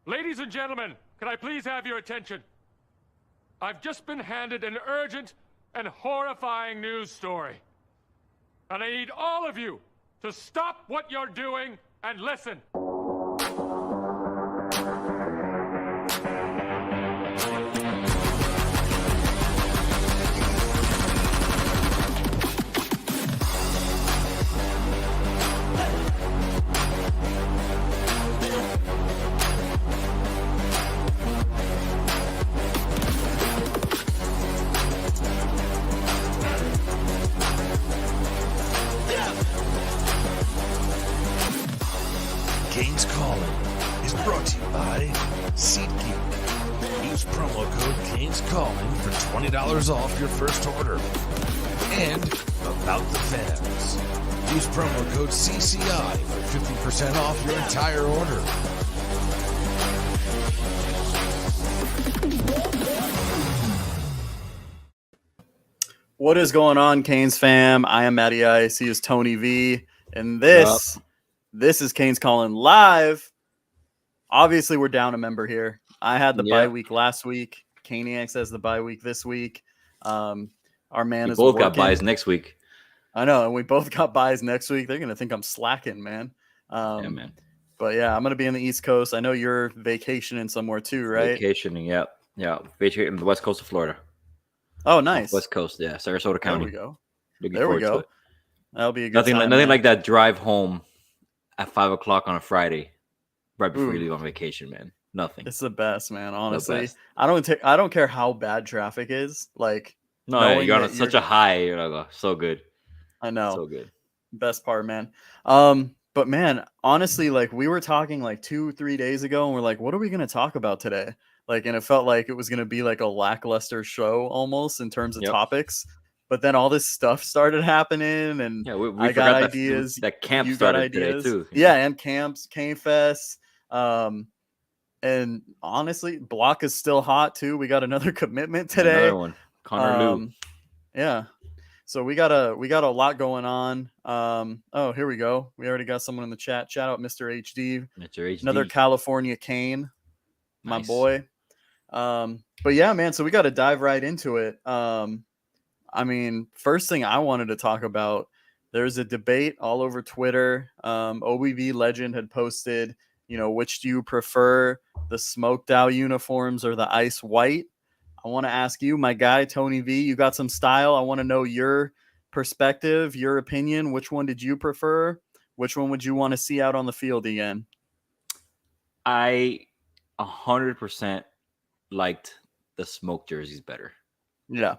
Ladies and gentlemen, can I please have your attention? I've just been handed an urgent and horrifying news story. And I need all of you to stop what you're doing and listen. Canes Calling is brought to you by SeatGeek. Use promo code Canes Calling for $20 off your first order. And About the Fans. Use promo code CCI for 50% off your entire order. What is going on, Canes fam? I am Matty Ice. He is Tony V. And this is Canes Calling Live. Obviously, we're down a member here. I had the bye week last week. Caniacs has the bye week this week. Our man is both working. got buys next week. I know, and we both got buys next week. They're gonna think I'm slacking, man. Yeah, man. But yeah, I'm gonna be in the East Coast. I know you're vacationing somewhere too, right? Vacationing, yeah. Vacationing in the west coast of Florida. Oh, nice. West Coast, yeah. Sarasota County. There we go. Looking There we forward to go. it. That'll be a good Nothing time, like that drive home at 5 o'clock on a Friday, right before Ooh. you leave on vacation, man. Nothing. It's the best, man. Honestly, best. I don't care how bad traffic is. Like, No, knowing you're on that such a high. You're like, oh, so good. I know. So good. Best part, man. But man, honestly, like we were talking like 2-3 days ago, and we're like, what are we gonna talk about today? Like, and it felt like it was gonna be like a lackluster show almost in terms of topics. But then all this stuff started happening, and Yeah, we I got forgot ideas. that camp You got started today ideas. too. Yeah, and camps, Cane Fest. And honestly, Block is still hot too. We got another commitment today. Another one. Connor Lou. Yeah. So we got a lot going on. Oh, here we go. We already got someone in the chat. Shout out Mr. HD. Mr. HD. Another California Cane, my Nice. boy. But yeah, man, so we got to dive right into it. I mean, first thing I wanted to talk about, there's a debate all over Twitter. OBV Legend had posted, which do you prefer, the smoked out uniforms or the ice white? I want to ask you, my guy, Tony V, you got some style. I want to know your perspective, your opinion. Which one did you prefer? Which one would you want to see out on the field again? I 100% liked the smoke jerseys better. Yeah.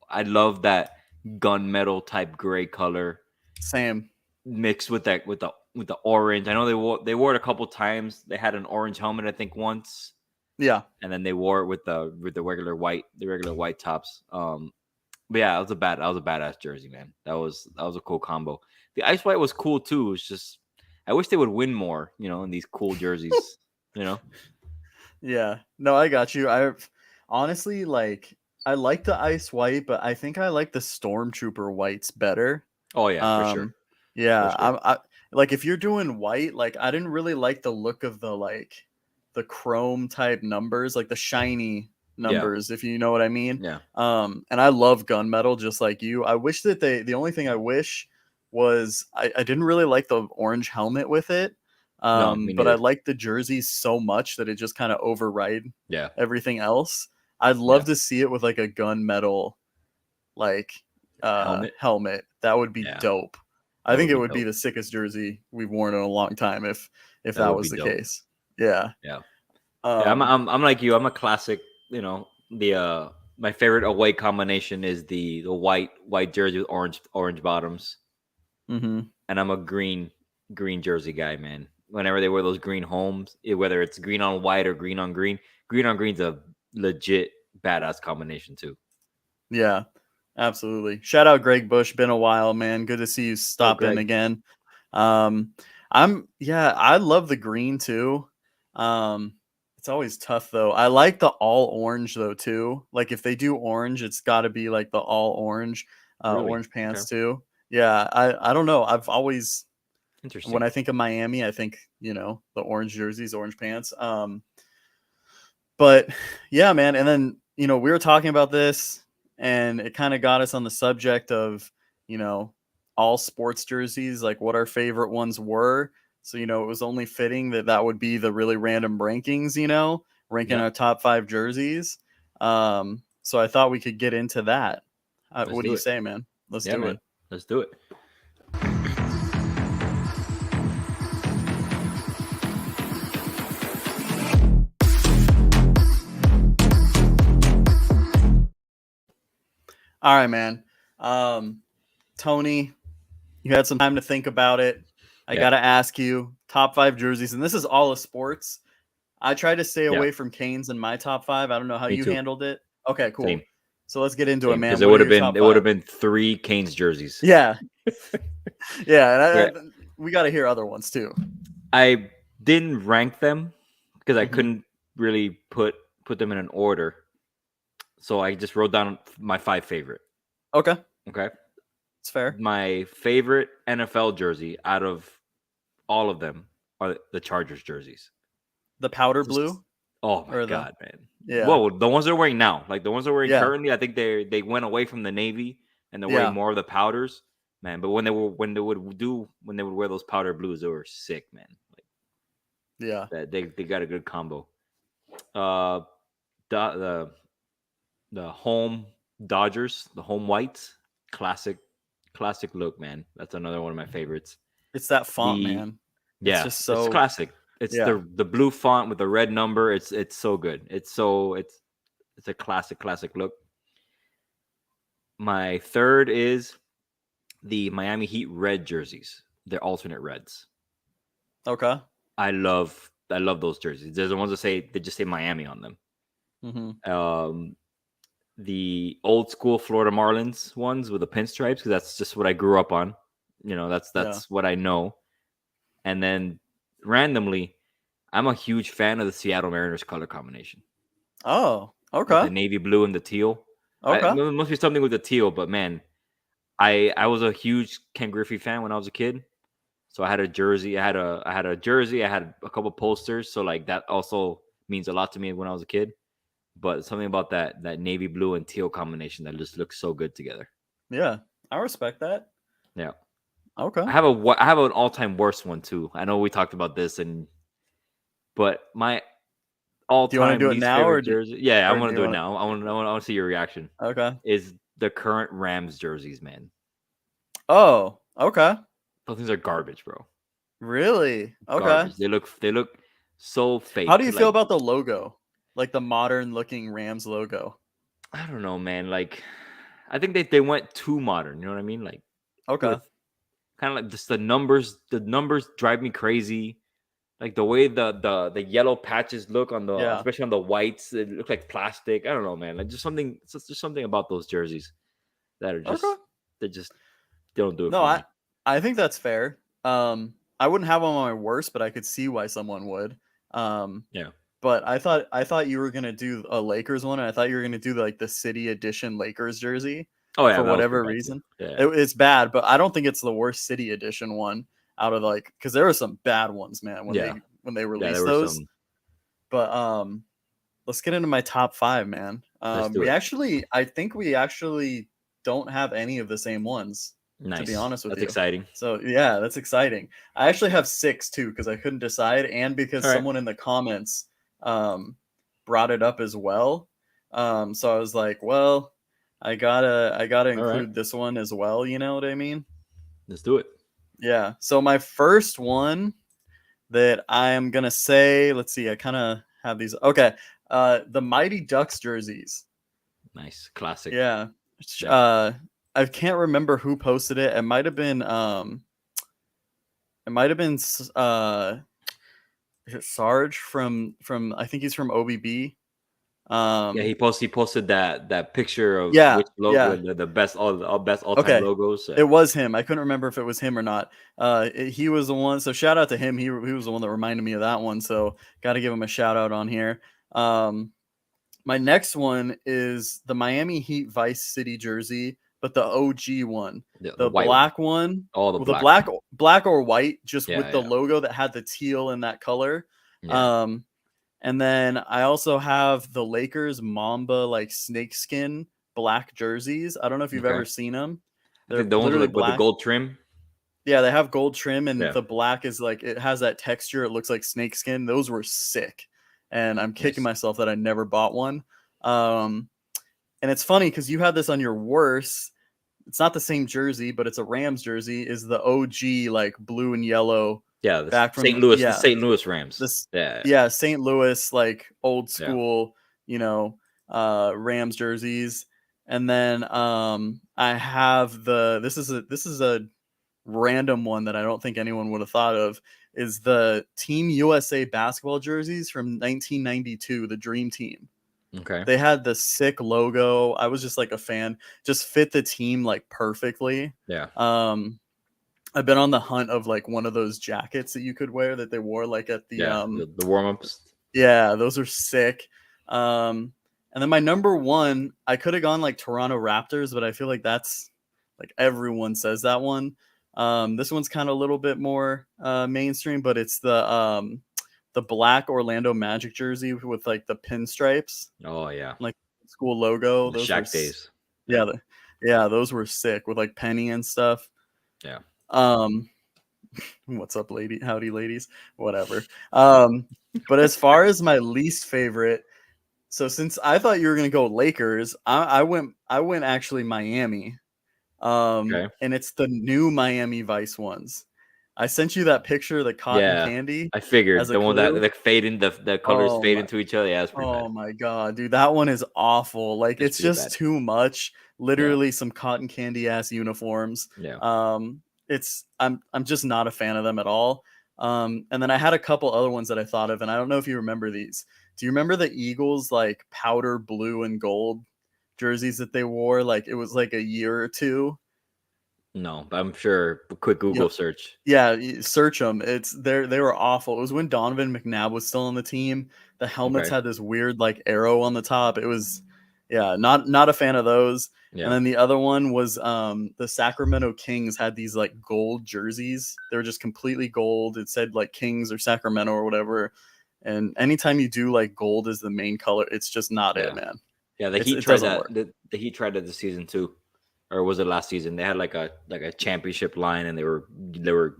I love that gunmetal type gray color. Same. Mixed with that with the orange. I know they wore it a couple times. They had an orange helmet, I think, once. Yeah. And then they wore it with the regular white tops. But yeah, that was a badass jersey, man. That was a cool combo. The ice white was cool too. It's just I wish they would win more, in these cool jerseys, Yeah. No, I got you. I honestly I like the ice white, but I think I like the stormtrooper whites better. Oh yeah, for sure, Um for yeah, sure. I like if you're doing white, like I didn't really like the look of the chrome type numbers, like the shiny Yeah, numbers, if you know what I mean. yeah. And I love gunmetal just like you. I wish that the only thing I wish was I didn't really like the orange helmet with it. No, me But I neither. like the jerseys so much that it just kind of override Yeah, everything else. I'd yeah. love to see it with like a gunmetal like Helmet. helmet. That would be Yeah, dope. I that think would it be would be dope. the sickest jersey we've worn in a long time if That that would be was the dope. case. Yeah. Yeah. Yeah, Um I'm like you. I'm a classic. You know, the my favorite away combination is the white jersey with orange bottoms, mhm. and I'm a green jersey guy, man. Whenever they wear those green homes, whether it's green on white or green on green's a legit badass combination too. Yeah. Absolutely. Shout out Greg Bush. Been a while, man. Good to see you Oh, stop in Greg. again. I love the green too. It's always tough though. I like the all orange though too. Like if they do orange, it's got to be like the all orange, Really? orange Okay. pants too. Yeah, I don't know. I've always when Interesting. I think of Miami, I think the orange jerseys, orange pants. But yeah, man. And then, we were talking about this and it kind of got us on the subject of, you know, all sports jerseys, like what our favorite ones were. So, it was only fitting that that would be the really random rankings, ranking Yeah. our top 5 jerseys. So I thought we could get into that. Let's What do do you it. say, man? Let's Yeah, do it. man. Let's do it. All right, man. Tony, you had some time to think about it. I Yeah. got to ask you top 5 jerseys, and this is all of sports. I tried to stay Yeah. away from Canes in my top 5. I don't know how Me you too. handled it. Okay, Same. cool. So let's get into it, Same. Because man. it What are would have your been top 5? 3 Canes jerseys. Yeah. Yeah, Yeah. and we got to hear other ones too. I didn't rank them because I Mhm. couldn't really put them in an order. So I just wrote down my 5 favorite. Okay, Okay. it's fair. My favorite NFL jersey out of all of them are the Chargers jerseys. The powder Just- blue Oh my or god, man. yeah. Well, the ones they're wearing now, like the ones they're wearing Yeah. currently, I think they went away from the navy and they're Yeah. wearing more of the powders, man. But when they would wear those powder blues, they were sick, man. Like Yeah. that they got a good combo. Uh, the home Dodgers, the home whites, classic look, man. That's another one of my favorites. It's that font, The man. It's Yeah, just it's so classic. It's yeah. the blue font with the red number. It's so good. It's a classic look. My third is the Miami Heat red jerseys. They're alternate reds. Okay. I love those jerseys. There's the ones that just say Miami on them. Mhm. The old school Florida Marlins ones with the pinstripes, because that's just what I grew up on. That's Yeah. what I know. And then randomly, I'm a huge fan of the Seattle Mariners color combination. Oh, With the okay. navy blue and the teal. Okay. There must be something with the teal, but man, I was a huge Ken Griffey fan when I was a kid. So I had a jersey. I had a jersey. I had a couple posters. So like that also means a lot to me when I was a kid. But something about that navy blue and teal combination that just looks so good together. Yeah. I respect that. Yeah. Okay. I have an all-time worst one too. I know we talked about this, but my Do you want to all-time do it least now favorite or jersey. Yeah, I or do want to you do it want now. I want to see your reaction. Okay. Is the current Rams jerseys, man? Oh, okay. Those things are garbage, bro. Really? Okay. Garbage. They look so fake. How do you feel Like, about the logo? Like the modern looking Rams logo? I don't know, man. Like, I think they went too modern. You know what I mean? Like, Okay. with kind of like just the numbers. The numbers drive me crazy. Like the way the yellow patches look on the, Yeah. especially on the whites, it look like plastic. I don't know, man. Like just something about those jerseys that are just Okay. they don't do it No, for me. I think that's fair. I wouldn't have them on my worst, but I could see why someone would. Yeah. but I thought you were gonna do a Lakers one, and I thought you were gonna do like the City Edition Lakers jersey Oh yeah, for that was whatever pretty bad too. reason. Yeah. It's bad, but I don't think it's the worst City Edition one out of like because there were some bad ones, man, when Yeah. they Yeah, released there were those. some. But let's get into my top 5, man. Let's do it. I think we actually don't have any of the same ones, Nice. to be honest with That's you. exciting. So yeah, that's exciting. I actually have 6 too because I couldn't decide, and because All right. someone in the comments brought it up as well. So I was like, well, I gotta include this one as well. You know what I mean? Let's do it. Yeah. So my first one that I am gonna say, let's see, I kind of have these. Okay. The Mighty Ducks jerseys. Nice. Classic. Yeah. Yeah. I can't remember who posted it. It might have been is it Sarge from I think he's from OBB. Yeah, he posted that picture of Yeah, which logo yeah. the best all-time Okay. logos. It was him. I couldn't remember if it was him or not. He was the one. So shout out to him. He was the one that reminded me of that one. So got to give him a shout out on here. My next one is the Miami Heat Vice City jersey, but the OG one, the white black one. all the black or white, just Yeah, with the yeah. logo that had the teal in that color. Yeah. And then I also have the Lakers Mamba like snakeskin black jerseys. I don't know if you've Okay. ever seen them. I think the ones literally with the gold trim. Yeah, they have gold trim, and Yeah. the black is like it has that texture. It looks like snakeskin. Those were sick, and I'm kicking Nice. myself that I never bought one. And it's funny because you had this on your worst. It's not the same jersey, but it's a Rams jersey. Is the OG like blue and yellow? Yeah, the back from St. Louis, yeah. the St. Louis Rams. This yeah, yeah, St. Louis like old school, you know, Rams jerseys. And then I have this is a random one that I don't think anyone would have thought of, is the Team USA basketball jerseys from 1992, the Dream Team. Okay. They had the sick logo. I was just like a fan. Just fit the team like perfectly. Yeah. I've been on the hunt of like one of those jackets that you could wear that they wore like at the the warm-ups. Yeah, those are sick. And then my number one, I could have gone like Toronto Raptors, but I feel like that's like everyone says that one. This one's kind of a little bit more mainstream, but it's the black Orlando Magic jersey with like the pinstripes. Oh yeah, like school logo. The those Shaq days. Yeah, those were sick with like Penny and stuff. Yeah. What's up, lady? Howdy, ladies. Whatever. But as far as my least favorite, so since I thought you were gonna go Lakers, I went actually Miami. Okay. And it's the new Miami Vice ones. I sent you that picture of the cotton candy. I figured as a the one that clue. like fade in the colors fade into each other. Yeah, that's pretty bad. My god, dude, that one is awful. Like it's pretty just bad. too much. Literally some cotton candy ass uniforms. Yeah. I'm just not a fan of them at all. And then I had a couple other ones that I thought of, and I don't know if you remember these. Do you remember the Eagles like powder blue and gold jerseys that they wore? Like it was like a year or two. No, but I'm sure. A quick Google search. Yeah, search them. They were awful. It was when Donovan McNabb was still on the team. The helmets had this weird like arrow on the top. It was, not a fan of those. Yeah. And then the other one was the Sacramento Kings had these like gold jerseys. They were just completely gold. It said like Kings or Sacramento or whatever. And anytime you do like gold as the main color, it's just not it, man. Yeah, the Heat tried that. The Heat tried that this season too, or was it last season? They had like a championship line, and they were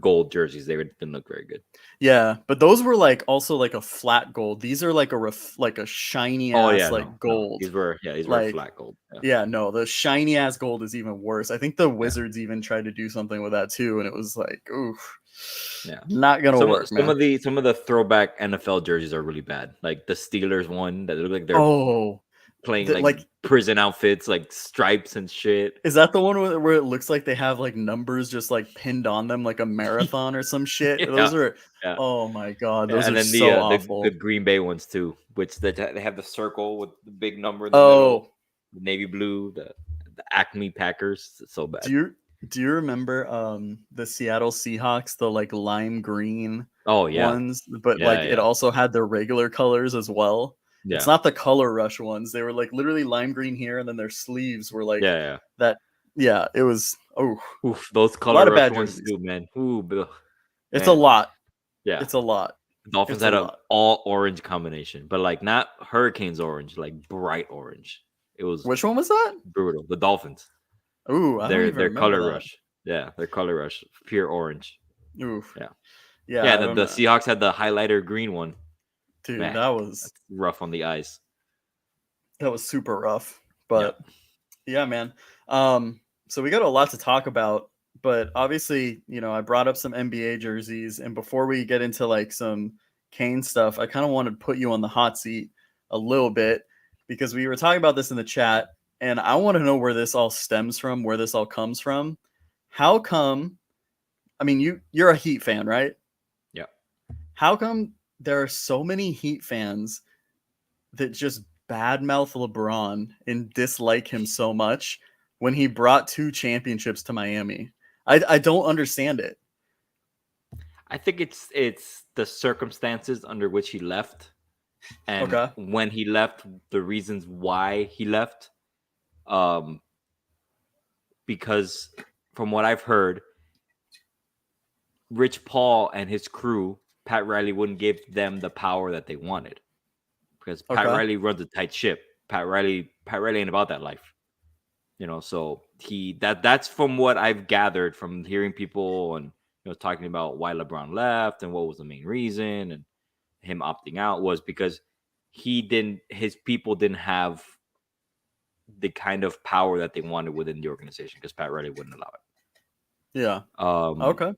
gold jerseys. They didn't look very good. Yeah, but those were like also like a flat gold. These are like a shiny ass gold. These were like, flat gold. No, the shiny ass gold is even worse. I think the Wizards even tried to do something with that too, and it was like, oof. Yeah, not gonna work. Some of the throwback NFL jerseys are really bad. Like the Steelers one that look like they're playing like prison outfits, like stripes and shit. Is that the one where it looks like they have like numbers just like pinned on them, like a marathon or some shit? Those are oh my god, those are so awful. The Green Bay ones too, which they have the circle with the big number in the middle, the navy blue, the Acme Packers. It's so bad. Do Do you remember the Seattle Seahawks, the like lime green Oh yeah, ones, but yeah, like it yeah, also had their regular colors as well? It's yeah, not the Color Rush ones. They were like literally lime green here, and then their sleeves were like yeah, yeah. that. Yeah, it was Oof, those a lot color of rush bad ones jerseys. too, man. Ooh, It's a man. lot. Yeah. It's a lot. Dolphins It's a had a lot. all orange combination, but like not Hurricanes orange, like bright orange. It was Which one was that? brutal. The Dolphins, Ooh, I don't even their remember color that. rush. Yeah, their color rush, pure orange. Oof. Yeah, Yeah, yeah. I And don't the know. Seahawks had the highlighter green one. Dude, Man, that's rough on the eyes. that was super rough. Yeah, But yeah, man. So we got a lot to talk about, but obviously, I brought up some NBA jerseys, and before we get into like some Kane stuff, I kind of wanted to put you on the hot seat a little bit because we were talking about this in the chat, and I want to know where this all stems from, where this all comes from. How come? I mean, you're a Heat fan, right? yeah. How come there are so many Heat fans that just badmouth LeBron and dislike him so much when he brought 2 championships to Miami? I don't understand it. I think it's the circumstances under which he left, and Okay. when he left, the reasons why he left. Um, because from what I've heard, Rich Paul and his crew, Pat Riley wouldn't give them the power that they wanted because Pat Okay. Riley runs a tight ship. Pat Riley ain't about that life, So that's from what I've gathered from hearing people and talking about why LeBron left and what was the main reason and him opting out was because his people didn't have the kind of power that they wanted within the organization because Pat Riley wouldn't allow it. Yeah. Um, Okay.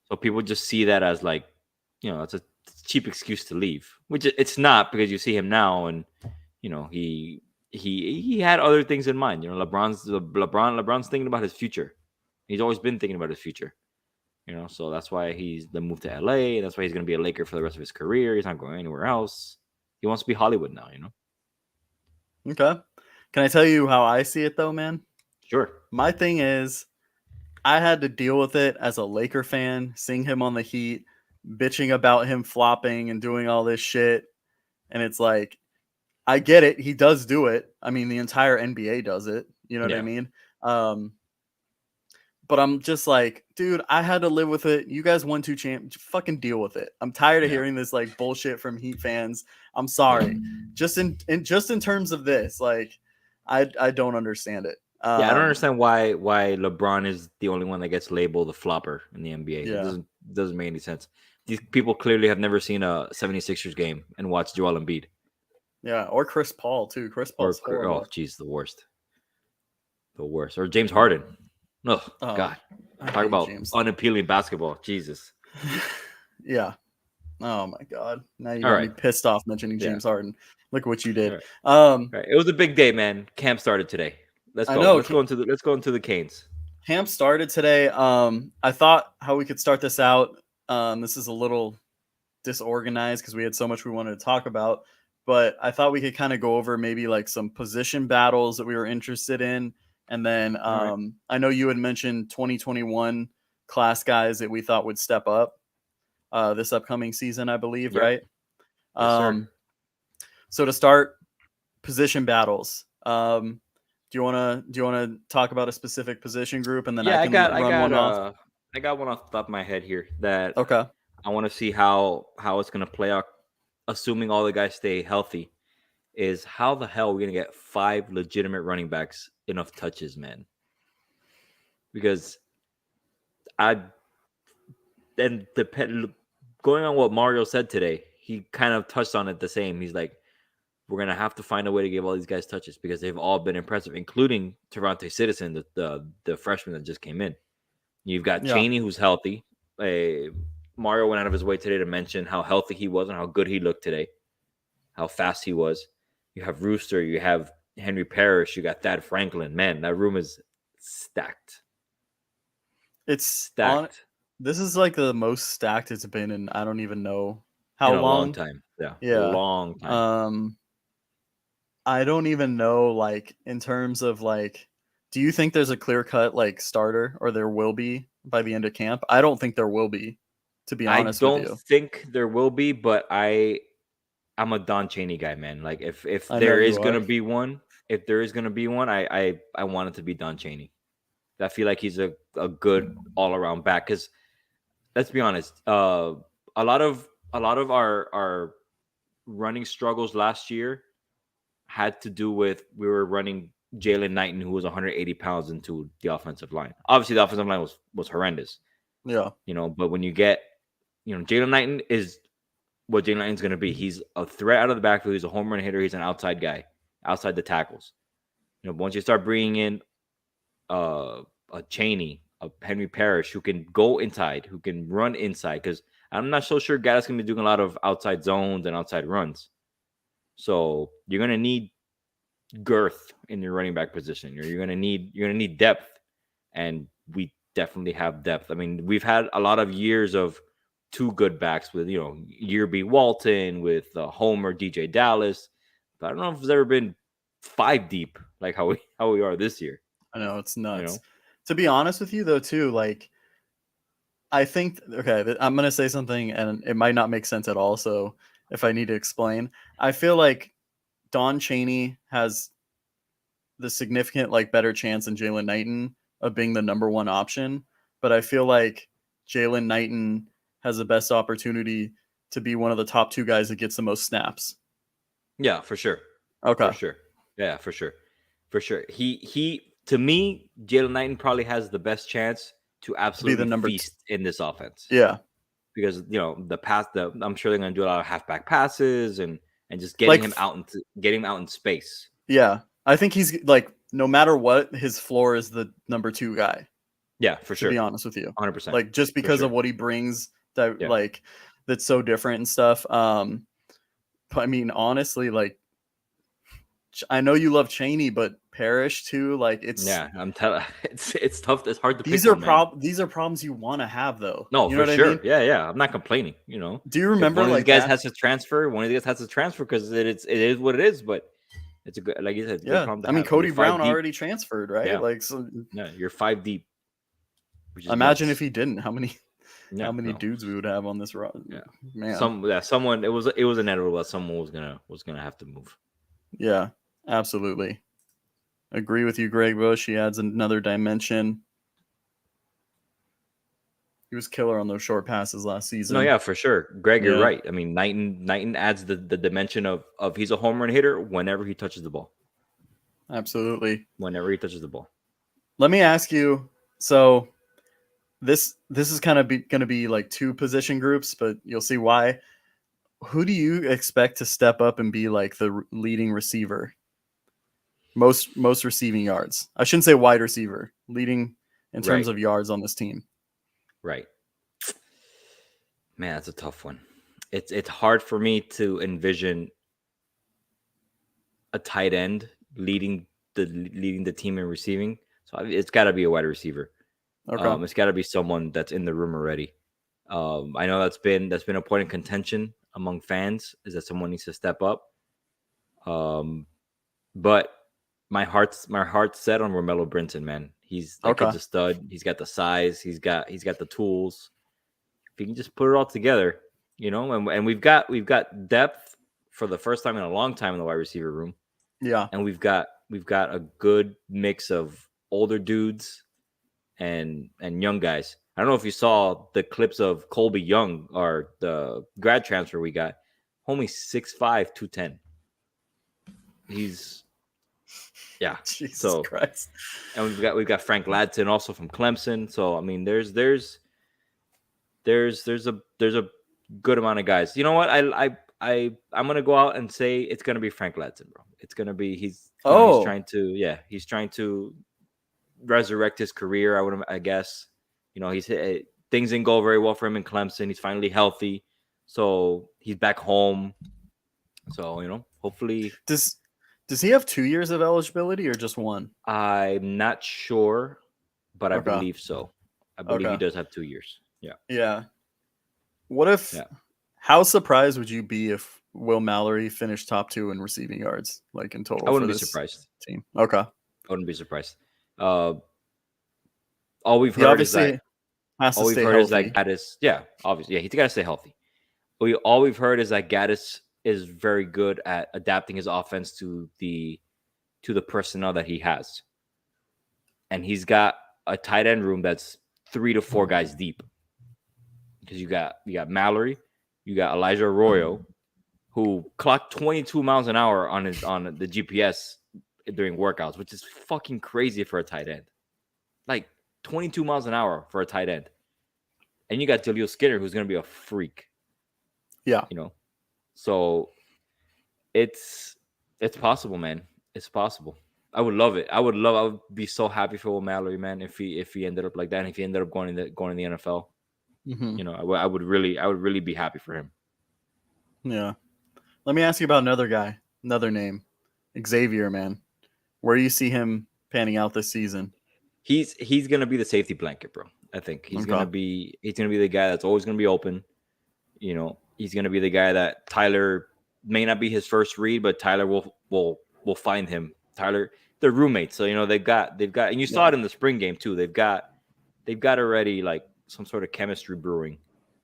So people just see that as like, it's a cheap excuse to leave, which it's not because you see him now and, he had other things in mind. LeBron's thinking about his future. He's always been thinking about his future, so that's why he's the move to LA. That's why he's going to be a Laker for the rest of his career. He's not going anywhere else. He wants to be Hollywood now, Okay. Can I tell you how I see it though, man? Sure. My thing is I had to deal with it as a Laker fan, seeing him on the Heat, bitching about him flopping and doing all this shit. And it's like, I get it. He does do it. I mean, the entire NBA does it. You know what I Yeah. mean? But I'm just like, dude, I had to live with it. You guys won 2 champs. Fucking deal with it. I'm tired of Yeah. hearing this like bullshit from Heat fans. I'm sorry. Just in terms of this, like, I don't understand it. Yeah, I don't understand why LeBron is the only one that gets labeled a flopper in the NBA. Yeah. It doesn't make any sense. These people clearly have never seen a 76ers game and watched Joel Embiid. Yeah, or Chris Paul too. Chris Paul's horrible. Oh, geez, the worst. The worst. Or James Harden. Oh, God. I Talk hate about James. unappealing basketball. Jesus. Yeah. Oh my God. Now you All got me right. pissed off mentioning Yeah. James Harden. Look what you did. All All right. It was a big day, man. Camp started today. Let's I go. know. Let's go into the Canes. Camp started today. I thought how we could start this out. This is a little disorganized because we had so much we wanted to talk about, but I thought we could kind of go over maybe like some position battles that we were interested in. And then right. I know you had mentioned 2021 class guys that we thought would step up this upcoming season, I believe, Yep. right? Yes, sir. So to start, position battles. Do you want to talk about a specific position group, and then I can run one off? I got one off the top of my head here that Okay. I want to see how it's going to play out, assuming all the guys stay healthy. Is how the hell are we going to get 5 legitimate running backs enough touches, man? Because going on what Mario said today, he kind of touched on it the same. He's like, we're going to have to find a way to give all these guys touches because they've all been impressive, including Terrante Citizen, the freshman that just came in. You've got Chaney, who's healthy. Mario went out of his way today to mention how healthy he was and how good he looked today, how fast he was. You have Rooster, you have Henry Parrish, you got Thad Franklin. Man, that room is stacked. It's stacked. This is like the most stacked it's been in I don't even know how long. A long time. Yeah. A long time. I don't even know, like, in terms of like, Do you think there's a clear cut like starter, or there will be by the end of camp? I don't think there will be, to be I honest with don't you. think there will be, but I'm a Don Chaney guy, man. Like if I know there you is gonna are. be one, if there is gonna be one, I want it to be Don Chaney. I feel like he's a good all around back. Because let's be honest, a lot of our running struggles last year had to do with we were running Jalen Knighton, who was 180 pounds, into the offensive line. Obviously, the offensive line was horrendous, Yeah. but when you get, Jalen Knighton is what Jalen Knighton's going to be. He's a threat out of the backfield. He's a home run hitter. He's an outside guy, outside the tackles. Once you start bringing in a Chaney, a Henry Parrish, who can go inside, who can run inside, because I'm not so sure Gaddis going to be doing a lot of outside zones and outside runs. So you're going to need girth in your running back position. You're going to need depth, and we definitely have depth. I mean, we've had a lot of years of two good backs with Yearby Walton, with Homer, DJ Dallas, but I don't know if there's ever been 5 deep like how we are this year. I know, it's nuts. To be honest with you, though, too, like, I think, okay, I'm going to say something, and it might not make sense at all, so if I need to explain, I feel like Don Chaney has the significant, like, better chance than Jalen Knighton of being the number one option, but I feel like Jalen Knighton has the best opportunity to be one of the top 2 guys that gets the most snaps. Yeah, for sure. Okay. For sure. Yeah, for sure. For sure. He to me, Jalen Knighton probably has the best chance to absolutely the number feast in this offense. Yeah. Because I'm sure they're going to do a lot of halfback passes and just getting him out in space. Yeah, I think he's like, no matter what, his floor is the number 2 guy. Yeah, for sure. To be honest with you, 100%. Like, just because of what he brings, that like that's so different and stuff. But I mean, honestly, like, I know you love Chaney, but Parrish too. Like, it's I'm telling. It's tough. It's hard to. These pick are these are problems you want to have, though. No, you know for what sure. I mean? Yeah. I'm not complaining. Do you remember one of like these guys has to transfer? One of these guys has to transfer because it is what it is. But it's a good, like you said. Good problem to I mean, have. Cody You're Brown 5 deep. already transferred, right? Yeah. Like, so. Yeah, you're 5 deep. Imagine if he didn't. How many dudes we would have on this run? Yeah, man. Someone. It was inevitable that someone was gonna have to move. Yeah, absolutely. Agree with you, Greg Bush. He adds another dimension. He was killer on those short passes last season. No, yeah, for sure. Greg, you're right. I mean, Knighton adds the dimension of he's a home run hitter whenever he touches the ball. Absolutely. Whenever he touches the ball. Let me ask you, so this is kind of going to be like 2 position groups, but you'll see why. Who do you expect to step up and be like the leading receiver? Most receiving yards. I shouldn't say wide receiver. Leading in terms of yards on this team. Right. Man, that's a tough one. It's hard for me to envision a tight end leading the team in receiving. So it's got to be a wide receiver. Okay. It's got to be someone that's in the room already. I know that's been a point of contention among fans, is that someone needs to step up. But my heart's set on Romello Brinson, man. He's a stud. He's got the size. He's got the tools. If he can just put it all together, and we've got depth for the first time in a long time in the wide receiver room. Yeah. And we've got a good mix of older dudes and young guys. I don't know if you saw the clips of Colby Young, or the grad transfer we got. Homie 6'5", 210. Jesus Christ. And we've got Frank Ladson also from Clemson. So I mean, there's a good amount of guys. You know what? I'm gonna go out and say it's gonna be Frank Ladson, bro. It's gonna be he's trying to resurrect his career. I guess things didn't go very well for him in Clemson. He's finally healthy, so he's back home. So hopefully. Does he have 2 years of eligibility or just 1? I'm not sure, but I believe so. I believe he does have 2 years. Yeah. Yeah. What if? Yeah. How surprised would you be if Will Mallory finished top 2 in receiving yards, like in total? I wouldn't be surprised. Team. Okay. I wouldn't be surprised. Uh, all we've He heard is obviously that has all to we've stay heard is healthy. that Gaddis, yeah, obviously, yeah, he's got to stay healthy. All we've heard is that Gaddis is very good at adapting his offense to the personnel that he has, and he's got a tight end room that's 3 to 4 guys deep. Because you got Mallory, you got Elijah Arroyo, who clocked 22 miles an hour on the GPS during workouts, which is fucking crazy for a tight end. Like 22 miles an hour for a tight end. And you got Jaleel Skinner, who's going to be a freak. Yeah. You know, so it's possible, man. It's possible. I would love it. I would be so happy for Will Mallory, man, if he ended up like that, and if he ended up going in the NFL. Mm-hmm. You know, I would really be happy for him. Yeah. Let me ask you about another guy, another name, Xavier, man. Where do you see him panning out this season? He's gonna be the safety blanket, bro. I think he's gonna be the guy that's always gonna be open. You know, he's gonna be the guy that Tyler may not be his first read, but Tyler will find him. Tyler, they're roommates, so you know they've got, and you saw it in the spring game too. They've got already like some sort of chemistry brewing.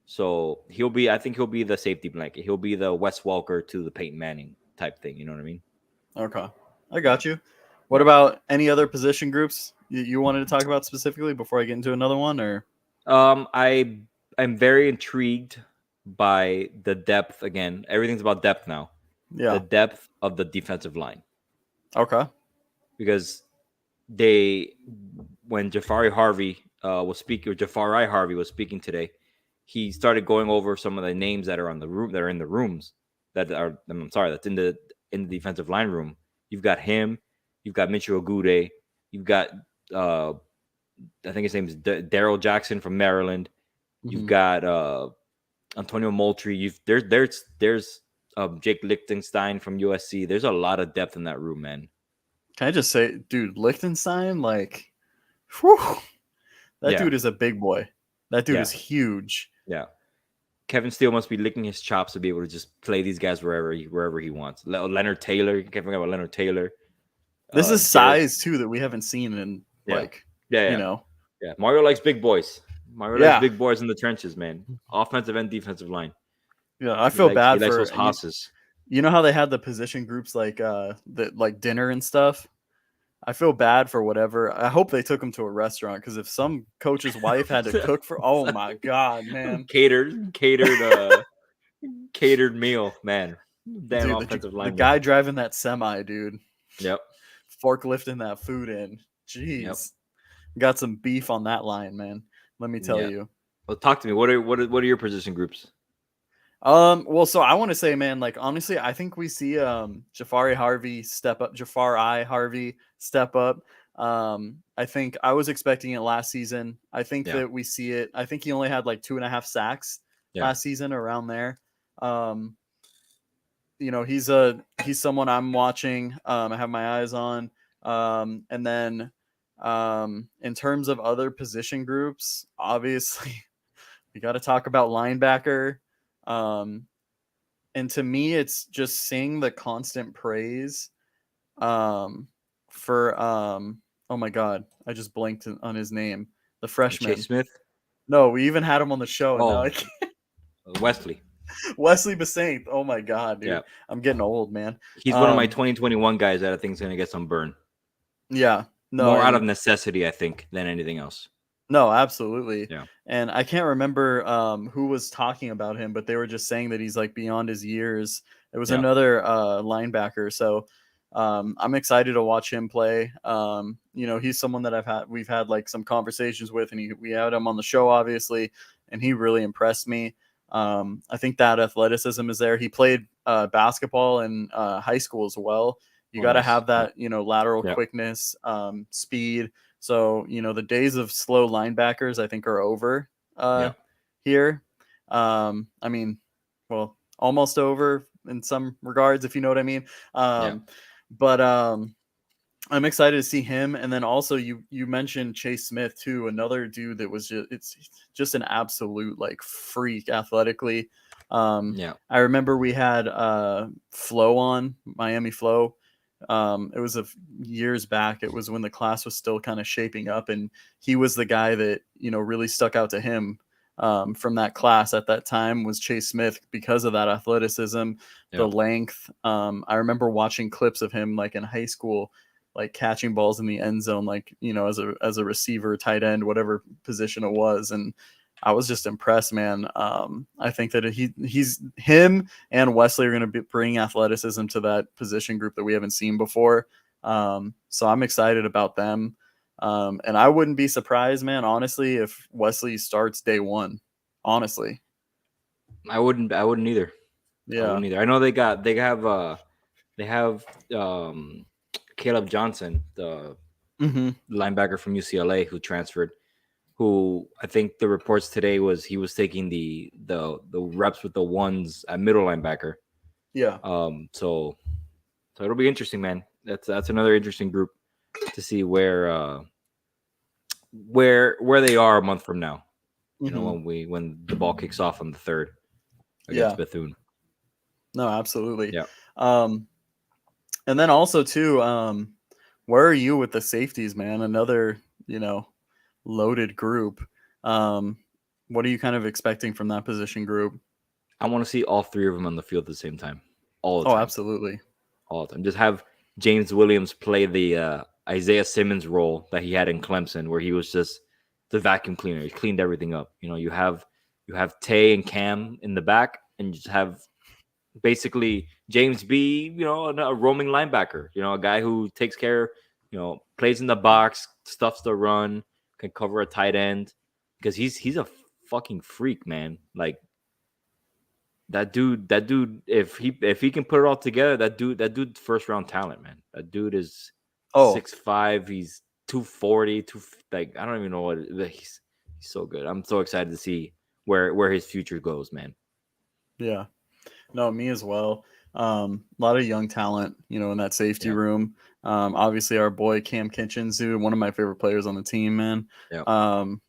So I think he'll be the safety blanket. He'll be the Wes Welker to the Peyton Manning type thing. You know what I mean? Okay, I got you. What about any other position groups you wanted to talk about specifically before I get into another one? Or I'm very intrigued by the depth. Again, everything's about depth now. Yeah. The depth of the defensive line. Okay. Because when Jafari Harvey was speaking today, he started going over some of the names that are in the rooms that's in the defensive line room. You've got him, you've got Mitchell Agude, you've got I think his name is Daryl Jackson from Maryland. You've got Antonio Moultrie. There's Jake Lichtenstein from USC. There's a lot of depth in that room, man. Can I just say, dude, Lichtenstein, like, whew, that dude is a big boy. That dude is huge. Yeah. Kevin Steele must be licking his chops to be able to just play these guys wherever he wants. Leonard Taylor. You can't forget about Leonard Taylor. This is size, too, that we haven't seen in, you know. Yeah, Mario likes big boys. Mario likes big boys in the trenches, man. Offensive and defensive line. Yeah, I feel bad for those hosses. You know how they had the position groups like dinner and stuff? I feel bad for whatever. I hope they took him to a restaurant, because if some coach's wife had to cook for, oh my god, man, catered meal, man. Damn, dude, offensive line. The guy driving that semi, dude. Yep. Forklifting that food in. Jeez. Yep. Got some beef on that line, man. Let me tell you. Well, talk to me. What are your position groups? Well, so I want to say, man, like, honestly, I think we see Jafari Harvey step up. I think I was expecting it last season. I think that we see it. I think he only had like 2.5 sacks last season, around there. You know, he's someone I'm watching. I have my eyes on. And then in terms of other position groups, obviously we got to talk about linebacker. And to me, it's just seeing the constant praise for oh my god, I just blanked on his name, the freshman. Chase Smith. No, we even had him on the show. Oh, and now Wesley Basaint. Oh my god, dude. Yeah. I'm getting old, man. He's one of my 2021 guys that I think is going to get some burn. Yeah. No, more out of necessity, I think, than anything else. No, absolutely. Yeah. And I can't remember who was talking about him, but they were just saying that he's like beyond his years. It was another linebacker. So I'm excited to watch him play. You know, he's someone that we've had like some conversations with, and we had him on the show, obviously, and he really impressed me. I think that athleticism is there. He played basketball in high school as well. You got to have that, you know, lateral quickness, speed. So, you know, the days of slow linebackers, I think, are over here. I mean, well, almost over in some regards, if you know what I mean. But I'm excited to see him. And then also you mentioned Chase Smith too, another dude that was it's just an absolute like freak athletically. I remember we had Flo on, Miami Flo, It was years back. It was when the class was still kind of shaping up, and he was the guy that really stuck out to him from that class at that time was Chase Smith because of that athleticism, the length. I remember watching clips of him like in high school, like catching balls in the end zone, like as a receiver, tight end, whatever position it was, and I was just impressed, man. I think that he's him and Wesley are going to bring athleticism to that position group that we haven't seen before. So I'm excited about them. And I wouldn't be surprised, man, honestly, if Wesley starts day one. Honestly, I wouldn't either. Yeah, I wouldn't either. I know they have Caleb Johnson, the linebacker from UCLA who transferred. Who I think the reports today was he was taking the reps with the ones at middle linebacker. Yeah. So it'll be interesting, man. That's another interesting group to see where they are a month from now. You know, when the ball kicks off on the 3rd against Bethune. No, absolutely. Yeah. And then also too, where are you with the safeties, man? Another, loaded group. What are you kind of expecting from that position group? I want to see all 3 of them on the field at the same time. All the time. Oh, absolutely. All the time. Just have James Williams play the Isaiah Simmons role that he had in Clemson, where he was just the vacuum cleaner. He cleaned everything up. You have Tay and Cam in the back, and you just have basically James B, a roaming linebacker, a guy who takes care, plays in the box, stuffs the run, can cover a tight end, because he's a fucking freak, man. Like that dude, if he can put it all together, that dude first round talent, man. That dude is 6'5", he's 240, like I don't even know he's so good. I'm so excited to see where his future goes, man. Yeah. No, me as well. A lot of young talent, in that safety room. Obviously our boy Cam Kitchens, dude, one of my favorite players on the team, man. Yeah. I'm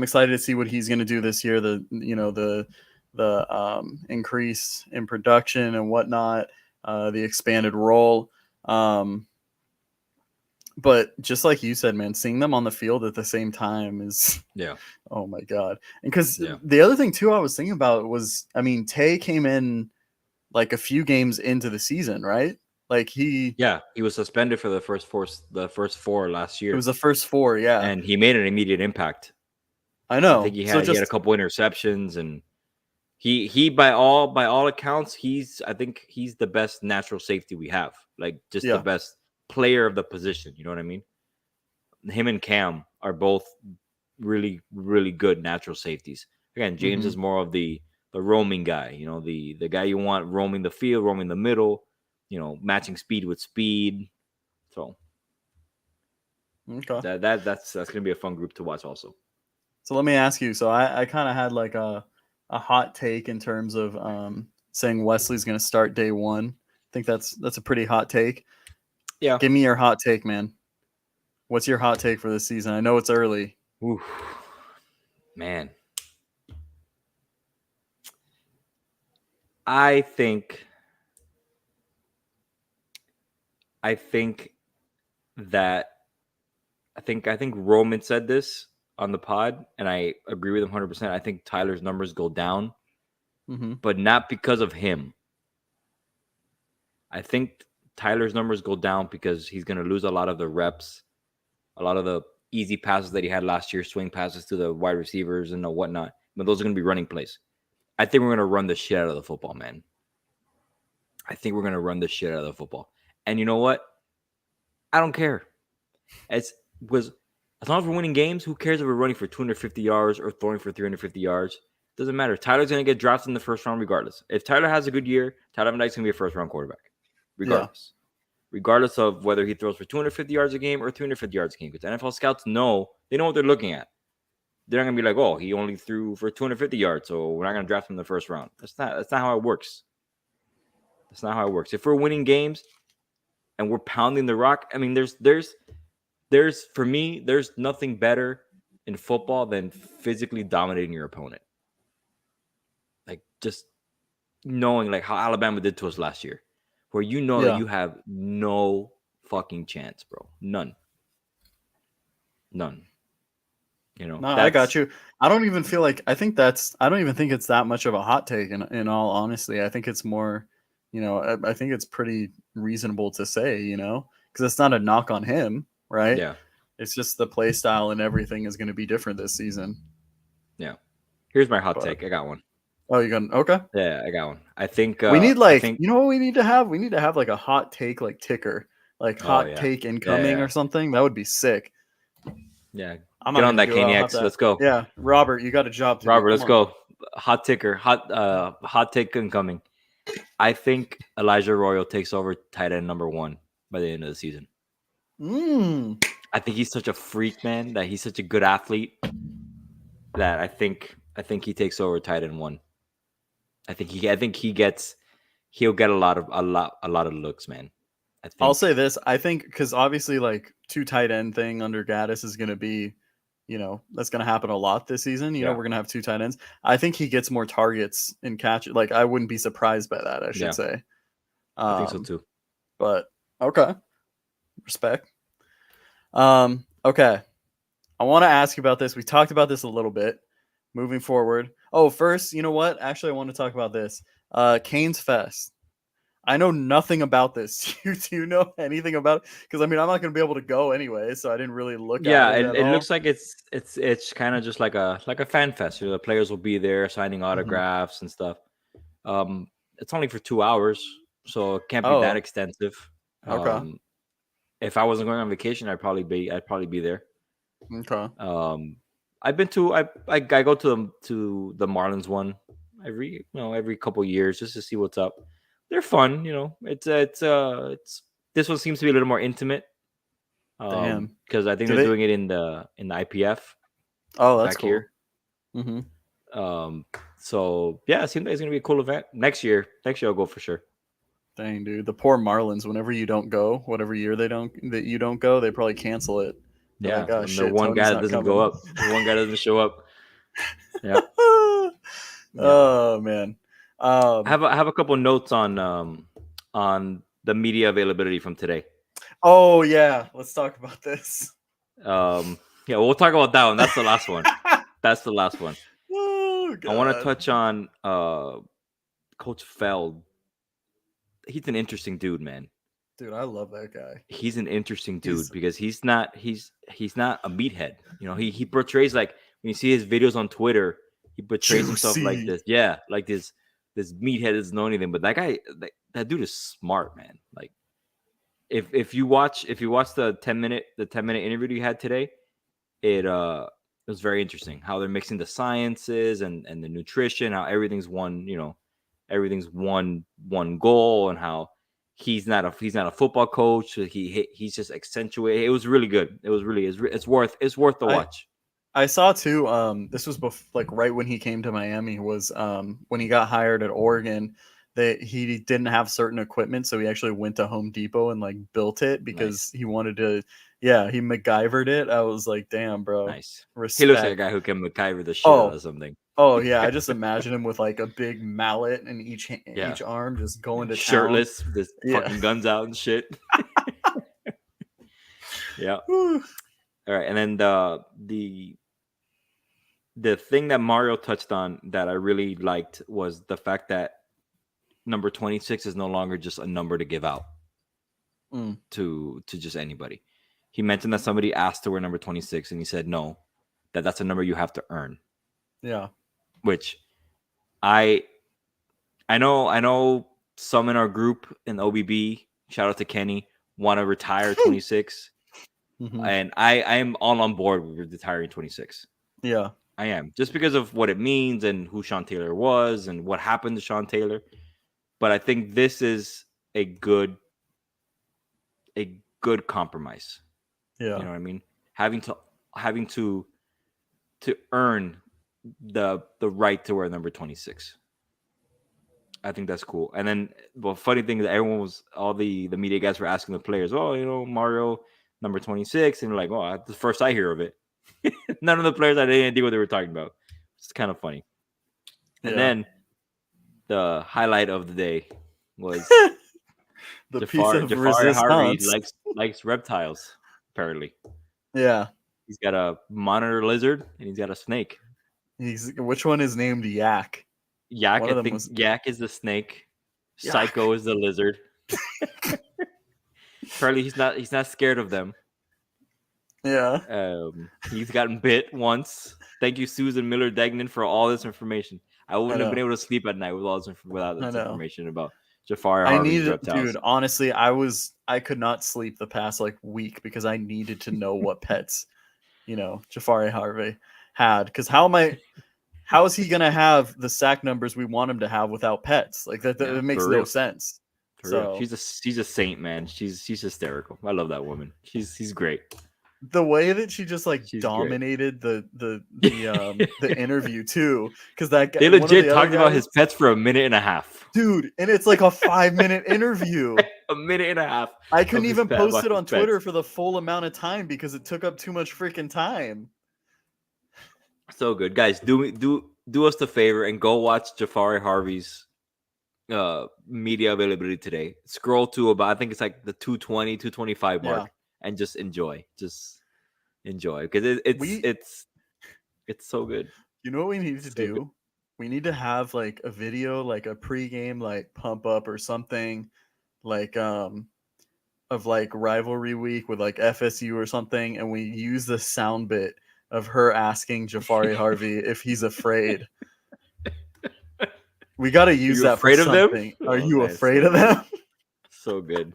excited to see what he's going to do this year. The increase in production and whatnot, the expanded role. But just like you said, man, seeing them on the field at the same time is, oh my God. And because the other thing too, I was thinking about was, Tay came in like a few games into the season, right? Like he was suspended for the first 4 last year. It was the first 4, yeah. And he made an immediate impact. I know. I think he had a couple interceptions, and he by all accounts, I think he's the best natural safety we have. Like just the best player of the position. You know what I mean? Him and Cam are both really, really good natural safeties. Again, James is more of the roaming guy, the guy you want roaming the field, roaming the middle, matching speed with speed. So that's gonna be a fun group to watch also. So let me ask you. So I kind of had like a hot take in terms of saying Wesley's gonna start day one. I think that's a pretty hot take. Yeah. Give me your hot take, man. What's your hot take for this season? I know it's early. Oof. Man. I think Roman said this on the pod, and I agree with him 100%. I think Tyler's numbers go down, but not because of him. I think Tyler's numbers go down because he's going to lose a lot of the reps, a lot of the easy passes that he had last year, swing passes to the wide receivers and whatnot. But those are going to be running plays. I think we're going to run the shit out of the football, man. I think we're going to run the shit out of the football. And you know what? I don't care. As long as we're winning games, who cares if we're running for 250 yards or throwing for 350 yards? Doesn't matter. Tyler's going to get drafted in the first round regardless. If Tyler has a good year, Tyler Van Dyke's going to be a first-round quarterback. Regardless. Regardless of whether he throws for 250 yards a game or 350 yards a game. Because NFL scouts know what they're looking at. They're not going to be like, oh, he only threw for 250 yards, so we're not going to draft him in the first round. That's not how it works. That's not how it works. If we're winning games and we're pounding the rock, there's for me, there's nothing better in football than physically dominating your opponent. Like just knowing like how Alabama did to us last year. where you know Yeah. that you have no fucking chance, bro. None. You know, No, I got you. I don't even feel like I don't even think it's that much of a hot take in all honesty. I think it's more, I think it's pretty reasonable to say, because it's not a knock on him, right? Yeah. It's just the play style and everything is going to be different this season. Yeah. Here's my hot But- take. I got one. Oh, you got okay. Yeah, I got one. I think We need I think, you know what we need to have? We need to have like a hot take like ticker, like hot yeah. take incoming Yeah. or something. That would be sick. yeah. I'm Get not on gonna that, do it. I'll have K-N-E-X. to- Let's go. Yeah, Robert, you got a job to Robert, do. let's Come on. go. Hot ticker, hot take incoming. I think Elijah Arroyo takes over tight end number 1 by the end of the season. I think he's such a freak, man, that he's such a good athlete that I think he takes over tight end 1. I think he'll get a lot of looks, man. I think. I'll say this. I think because obviously like 2 tight end thing under Gaddis is going to be, that's going to happen a lot this season. Yeah. We're going to have 2 tight ends. I think he gets more targets in catch. Like I wouldn't be surprised by that. I should Yeah. say. I think so too. But okay, respect. Okay, I want to ask you about this. We talked about this a little bit. Moving forward. Oh, first, you know what? Actually, I want to talk about this. Canes Fest. I know nothing about this. Do you know anything about it? Because I mean, I'm not going to be able to go anyway, so I didn't really look. Yeah, at it it looks like it's kind of just like a fan fest. The players will be there signing autographs and stuff. It's only for 2 hours, so it can't be that extensive. Okay. If I wasn't going on vacation, I'd probably be there. Okay. I've been to I go to the Marlins one every couple years just to see what's up. They're fun, It's this one seems to be a little more intimate. Damn. Because I think they're doing it in the IPF. Oh, that's back cool. here. Mm-hmm. So yeah, it seems like it's gonna be a cool event next year. Next year I'll go for sure. Dang, dude, the poor Marlins. Whenever you don't go, whatever year you don't go, they probably cancel it. They're Yeah, like, oh, and shit, the one Tony's guy not that doesn't coming. go up. The one guy doesn't show up. Yeah. Oh man. I have a couple notes on the media availability from today. Oh yeah, let's talk about this. Yeah, we'll talk about that one. That's the last one. That's the last one. Oh, God. I want to touch on Coach Feld. He's an interesting dude, man. Dude, I love that guy. He's an interesting dude because he's not a meathead. He portrays, like, when you see his videos on Twitter, he portrays himself like this. Yeah, like this meathead doesn't know anything. But that guy, that dude is smart, man. Like, if you watch the 10-minute interview you had today, it was very interesting how they're mixing the sciences and the nutrition, how everything's one goal, and how he's not a football coach. He's just accentuated. It was really good. It's worth the watch. I saw too. This was like right when he came to Miami, was when he got hired at Oregon. He didn't have certain equipment, so he actually went to Home Depot and like built it because he wanted to. Yeah, he MacGyvered it. I was like, damn, bro. Nice. Respect. He looks like a guy who can MacGyver the shit out of something. Oh yeah, I just imagine him with like a big mallet in each arm, just going to shirtless, town. with his fucking guns out and shit. Yeah. All right, and then the thing that Mario touched on that I really liked was the fact that number 26 is no longer just a number to give out to just anybody. He mentioned that somebody asked to wear number 26, and he said no, that's a number you have to earn. Yeah. Which I know some in our group in OBB, shout out to Kenny, want to retire 26. And I am all on board with retiring 26. Yeah. I am, just because of what it means and who Sean Taylor was and what happened to Sean Taylor. But I think this is a good compromise. Yeah. You know what I mean? Having to earn the right to wear number 26. I think that's cool. And then the funny thing is that all the media guys were asking the players, oh, Mario number 26, and they're like, oh, that's the first I hear of it. None of the players had any idea what they were talking about. It's kind of funny. And then the highlight of the day was the piece of Jafari Harvey resistance. likes reptiles. Apparently, Yeah. he's got a monitor lizard and he's got a snake. Which one is named Yak? Yak, One of I them think was Yak is the snake. Yak. Psycho is the lizard. Apparently, he's not scared of them. Yeah. He's gotten bit once. Thank you, Susan Miller Degnan, for all this information. I wouldn't have been able to sleep at night without this information about Jafari Harvey's reptiles. Dude, honestly, I could not sleep the past like week because I needed to know what pets, Jafari Harvey had. Because how is he gonna have the sack numbers we want him to have without pets? Like that makes no sense. So she's a saint, man. She's hysterical. I love that woman. She's great. The way that she just like She's dominated the interview too, because that guy, they legit talked about his pets for a minute and a half, dude, and it's like a 5-minute interview. A minute and a half. I couldn't even post it on Twitter for the full amount of time because it took up too much freaking time. So good, guys. Do us the favor and go watch Jafari Harvey's media availability today. Scroll to about, I think it's like the 220, 225 mark, and just enjoy. Because it's so good. You know what we need to do? Good. We need to have like a video, like a pregame, like pump up or something, like of like rivalry week with like FSU or something, and we use the sound bit of her asking Jafari Harvey if he's afraid. We got to use that afraid for something. Of them? Are you afraid of them? So good.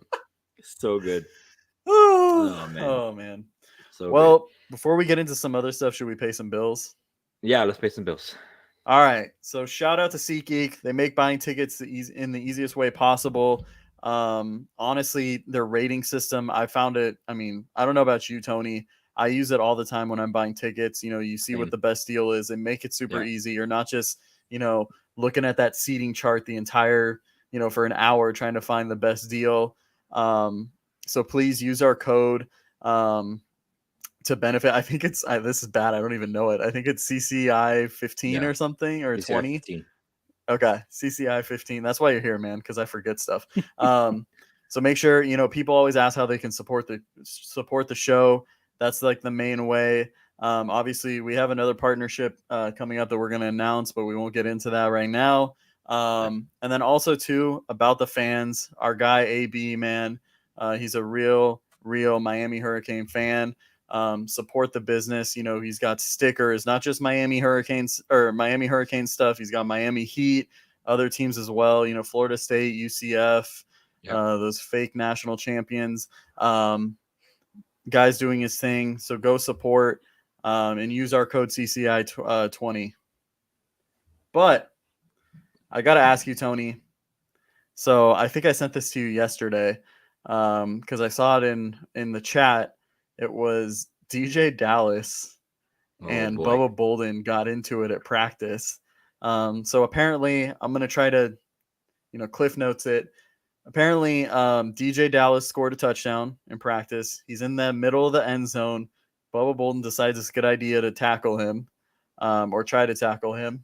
So good. Oh man. So well, before we get into some other stuff, should we pay some bills? Yeah, let's pay some bills. All right. So shout out to SeatGeek. They make buying tickets in the easiest way possible. Honestly, their rating system, I found it. I mean, I don't know about you, Tony. I use it all the time when I'm buying tickets. You see what the best deal is and make it super easy. You're not just, looking at that seating chart the entire, for an hour trying to find the best deal. So please use our code to benefit. I think it's this is bad. I don't even know it. I think it's CCI 15 or something or CCI 20. 15. Okay, CCI 15. That's why you're here, man, because I forget stuff. So make sure people always ask how they can support the show. That's like the main way. Obviously, we have another partnership coming up that we're going to announce, but we won't get into that right now. And then also too about the fans, our guy AB, man, he's a real Miami Hurricane fan. Support the business. He's got stickers, not just Miami Hurricanes or Miami Hurricane stuff. He's got Miami Heat, other teams as well. Florida State, UCF, those fake national champions. Guy's doing his thing. So go support and use our code CCI 20. But I got to ask you, Tony. So I think I sent this to you yesterday because I saw it in the chat. It was DJ Dallas and Bubba Bolden got into it at practice. So apparently I'm going to try to, Cliff Notes it. Apparently DJ Dallas scored a touchdown in practice. He's in the middle of the end zone. Bubba Bolden decides it's a good idea to tackle him or try to tackle him.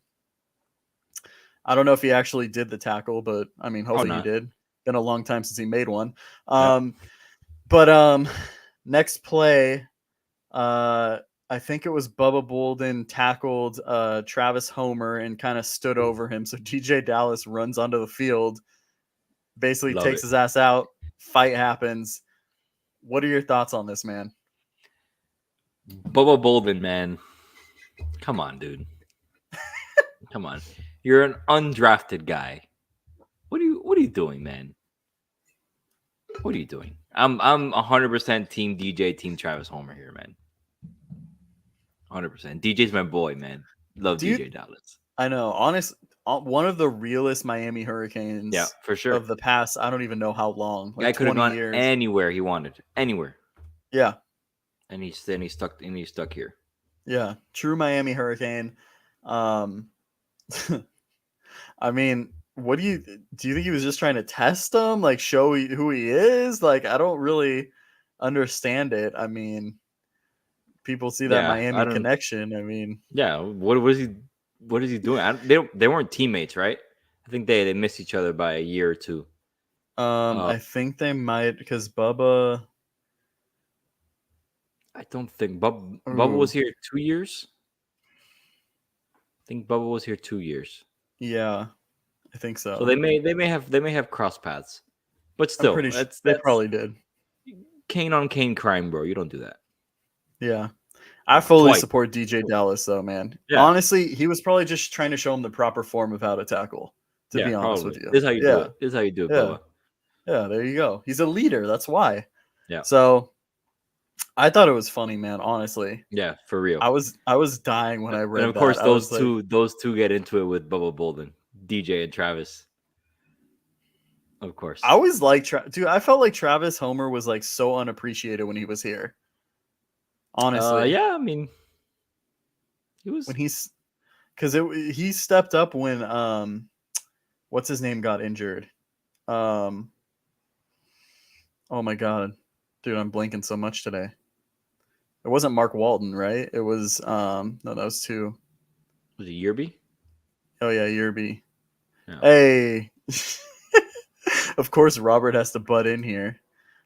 I don't know if he actually did the tackle, but I mean, hopefully he did. Been a long time since he made one. But next play, I think it was Bubba Bolden tackled Travis Homer and kind of stood over him. So DJ Dallas runs onto the field, basically takes his ass out. Fight happens. What are your thoughts on this, man? Bubba Bolden, man. Come on, dude. Come on. You're an undrafted guy. What are you doing, man? What are you doing? I'm 100% team DJ, team Travis Homer here, man. 100%. DJ's my boy, man. Love DJ Dallas. I know. One of the realest Miami Hurricanes. Yeah, for sure. Of the past, I don't even know how long. Like guy could have gone anywhere he wanted. Anywhere. Yeah. And he's stuck here. Yeah. True Miami Hurricane. I mean, do you think he was just trying to test him, like show who he is? Like, I don't really understand it. I mean, people see that Miami connection. I mean, yeah. What is he doing? They weren't teammates, right? I think they missed each other by a year or two. I think they might because Bubba. I don't think Bubba was Ooh, here 2 years. I think Bubba was here 2 years. yeah, I think So so. they may have cross paths, but I'm still, pretty sure they that's probably did. Kane on Kane crime, bro. You don't do that Yeah. I fully twice. support DJ Dallas, though, man. Yeah, Honestly, he was probably just trying to show him the proper form of how to tackle, to yeah, be honest with probably. you. This is how you do Yeah. it. This is how you do it, Yeah. Bubba. Yeah. There you go. He's a leader. That's why. Yeah, So I thought it was funny, man. Honestly, yeah, for real. I was dying when I And read of course, that. I was like, those two get into it with Bubba Bolden, DJ, and Travis. Of course. I always like dude. I felt like Travis Homer was like so unappreciated when he was here. Honestly, Yeah, I mean, he was. when because he stepped up when what's his name got injured. Oh my god, dude, I'm blanking so much today. It wasn't Mark Walton, right? It was no, that was two. Was it Yerby? Oh yeah, Yerby. Yeah. Hey, of course Robert has to butt in here.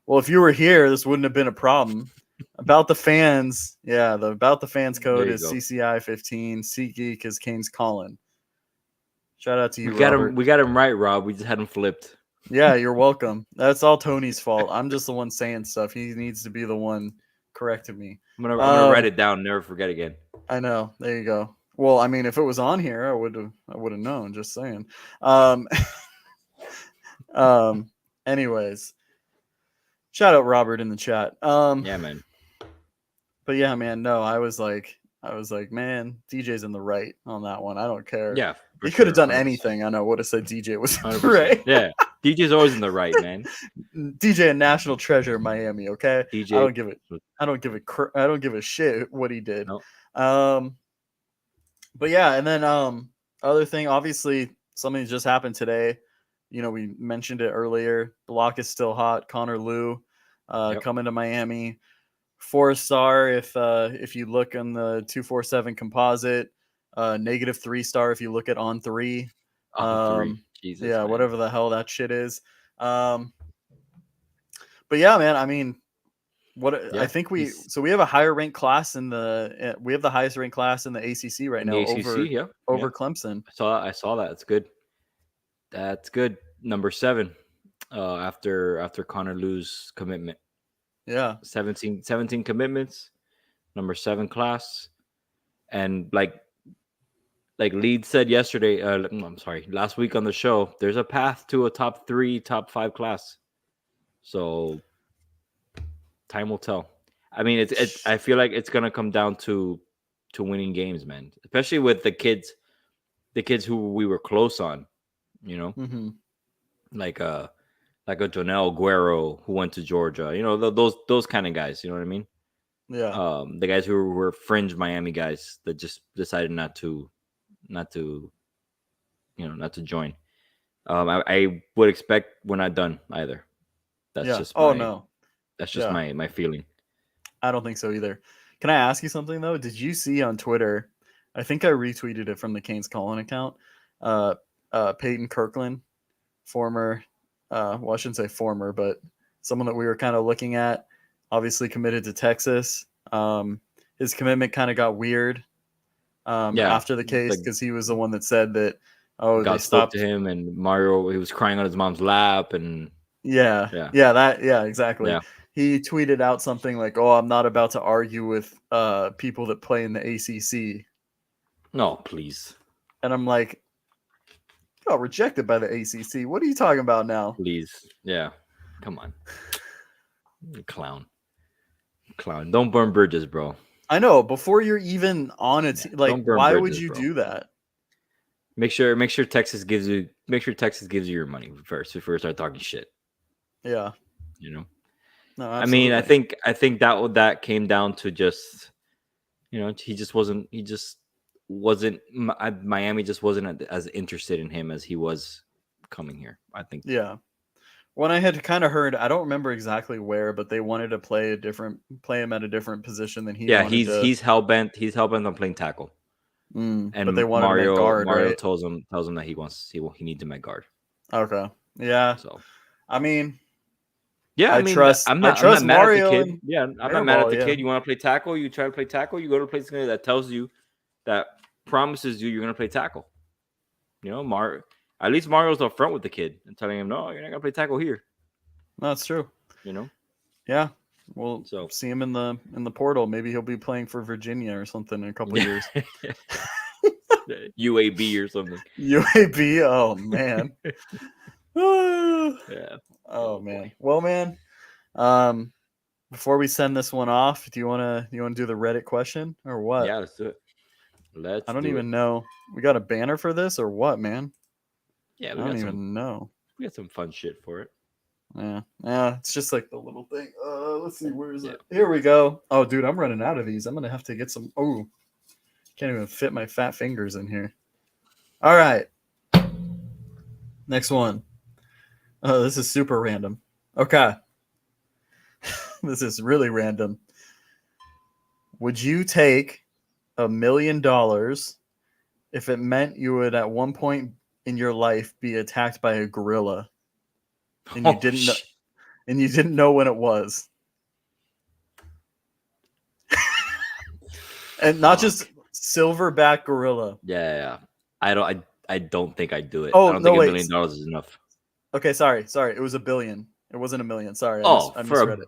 Well, if you were here, this wouldn't have been a problem. About the fans, yeah, the About the Fans code you is go. CCI 15. SeatGeek is Kane's Colin. Shout out to you, We got Robert. him. We got him right, Rob. We just had him flipped. Yeah, you're welcome. That's all Tony's fault. I'm just the one saying stuff. He needs to be the one correcting me. I'm gonna write it down. Never forget again. I know. There you go. Well, I mean, if it was on here, I would have known. Just saying. Anyways, shout out Robert in the chat. Yeah, man. But yeah, man. No, I was like, man, DJ's in the right on that one. I don't care. Yeah, for He could have sure, done 100%. anything. I know. Would have said DJ was in the 100%. right. Yeah, DJ's always in the right, man. DJ a national treasure in Miami. Okay. DJ. I don't give a shit what he did. Nope. But yeah, and then other thing, obviously something just happened today. You know, we mentioned it earlier. Block is still hot. Connor Liu coming to Miami. 4-star if you look on the 247 composite. -3 if you look at On 3. Jesus, yeah, man. whatever the hell that shit is. But yeah, man, I mean, I think we have a higher ranked class we have the highest ranked class in the ACC right now over Clemson. I saw that. It's good. That's good. Number 7 after Connor Liu's commitment. Yeah. 17 commitments, number 7 class. And like Lead said yesterday, last week on the show, there's a path to a top 3, top 5 class. So time will tell. I mean, I feel like it's gonna come down to winning games, man. Especially with the kids who we were close on, you know, like a Jonel Guerrero who went to Georgia, you know, those kind of guys, you know what I mean? Yeah. The guys who were fringe Miami guys that just decided not to join. I would expect we're not done either. That's just that's just my feeling. I don't think so either. Can I ask you something though? Did you see on Twitter? I think I retweeted it from the Kane's Colin account. Peyton Kirkland, former, well, I shouldn't say former, but someone that we were kind of looking at, obviously committed to Texas. His commitment kind of got weird after the case because he was the one that said that they stopped to him, and Mario, he was crying on his mom's lap, and exactly. Yeah. He tweeted out something like, "Oh, I'm not about to argue with people that play in the ACC." No, please. And I'm like, you got rejected by the ACC. What are you talking about now? Please. Yeah. Come on. Clown. Don't burn bridges, bro. I know. Before you're even on it, why would you do that? Make sure Texas gives you your money first before you start talking shit. Yeah. You know. No, absolutely. I mean, I think that came down to just, you know, Miami just wasn't as interested in him as he was coming here, I think. Yeah. When I had kind of heard, I don't remember exactly where, but they wanted to play him at a different position than he. Yeah, he's hell bent on playing tackle. And but they wanted Mario guard, Mario right? tells him that he needs him at guard. Okay. Yeah. So I mean, Yeah, I mean, trust. I'm I not trust mad at the Mario kid. and Yeah, I'm not mad at Airball. the Yeah. kid. You want to play tackle? You try to play tackle. You go to a place that tells you that promises you you're gonna play tackle. You know, at least Mario's upfront with the kid and telling him, no, you're not gonna play tackle here. No, that's true. You know, Yeah. We'll So- see him in the portal. Maybe he'll be playing for Virginia or something in a couple of years. UAB or something. UAB. Oh man. Yeah. Oh man. Well, man. Before we send this one off, do you wanna do the Reddit question or what? Yeah, let's do it. I don't even know. We got a banner for this or what, man? Yeah, I we don't got even know. some fun shit for it. Yeah. It's just like the little thing. Let's see. Where is it? Here we go. Oh, dude, I'm running out of these. I'm gonna have to get some. Oh, can't even fit my fat fingers in here. All right. Next one. Oh, this is super random. Okay. This is really random. Would you take $1 million if it meant you would at one point in your life be attacked by a gorilla and you didn't know, and you didn't know when it was? And not just silverback gorilla. Yeah. I don't think I'd do it. Oh, I don't no, think wait. $1 million is enough. Okay, sorry. It was $1 billion. It wasn't $1 million. Sorry, I for misread it.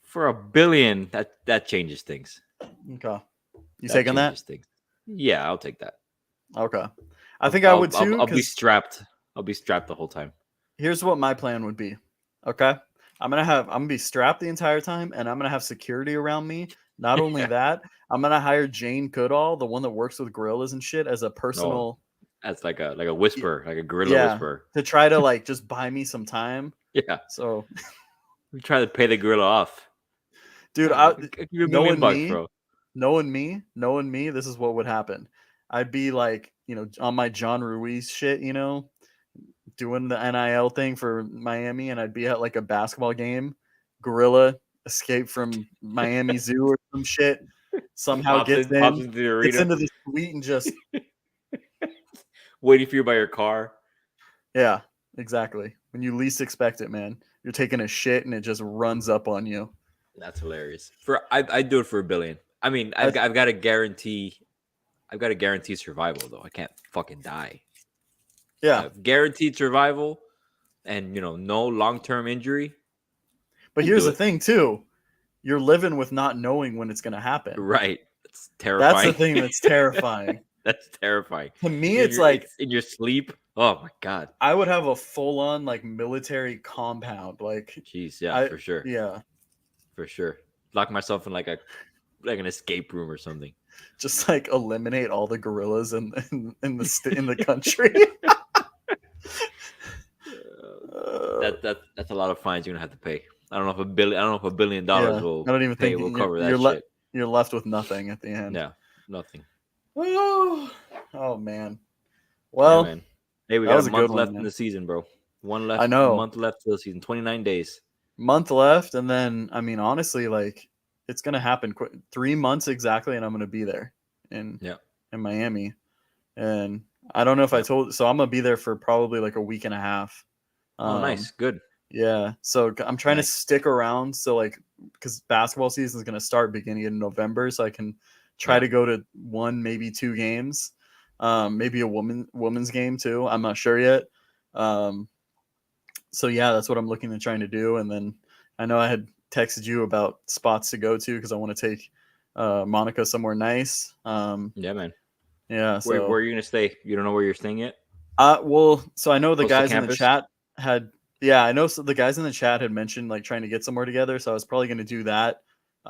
For $1 billion, that changes things. Okay, you That taking that? changes things. Yeah, I'll take that. Okay, I think I would too. I'll be 'cause strapped. I'll be strapped the whole time. here's what my plan would be. Okay, I'm gonna be strapped the entire time, and I'm gonna have security around me. Not only that, I'm gonna hire Jane Goodall, the one that works with gorillas and shit, as a personal That's like a whisper, like a gorilla Yeah. whisperer. to try to like just buy me some time. Yeah, So, we try to pay the gorilla off. dude, Give you $1 knowing million bucks, me- bro. knowing me, this is what would happen. I'd be like, on my John Ruiz shit, doing the NIL thing for Miami, and I'd be at like a basketball game. Gorilla escape from Miami Zoo or some shit. Somehow Pops gets into in, the arena, gets into the suite, and just waiting for you by your car. yeah, exactly. When you least expect it, man, you're taking a shit and it just runs up on you. That's hilarious. I'd do it for $1 billion. I mean, I've got to guarantee survival though. I can't fucking die. Yeah, Guaranteed survival, and no long-term injury. but I'd here's do the it. thing too. You're living with not knowing when it's gonna happen. Right. It's terrifying. That's the thing that's terrifying. That's terrifying. To me, In it's your- like in your sleep. Oh my god. I would have a full-on like military compound. Like, Jeez, yeah, for sure. yeah, For sure. Lock myself in like an escape room or something. just like eliminate all the gorillas in the country. That's a lot of fines you're gonna have to pay. I don't know if $1 billion Yeah, will I don't even think will you're- cover that you're shit. You're left with nothing at the end. Yeah, nothing. Oh man. Well, yeah, man. Hey, we that got was a a month good one, left in man. the season, bro. One left. I know. A month left to the season. 29 days. month left, and then I mean, honestly, like it's gonna happen quick. 3 months exactly, and I'm gonna be there in Miami. And I don't know if I told. So I'm gonna be there for probably like a week and a half. Oh, nice. Good. Yeah. So I'm trying to Nice. stick around. So like, because basketball season is going to start beginning in November, so I can try to go to 1, maybe 2 games, maybe a women's game too. I'm not sure yet. So yeah, that's what I'm looking at trying to do. And then I know I had texted you about spots to go to because I want to take Monica somewhere nice. Yeah, man. Yeah. So Where are you gonna stay? You don't know where you're staying yet? well, so I know the Close to guys in the campus? chat had, yeah, I know the guys in the chat had mentioned like trying to get somewhere together. So I was probably going to do that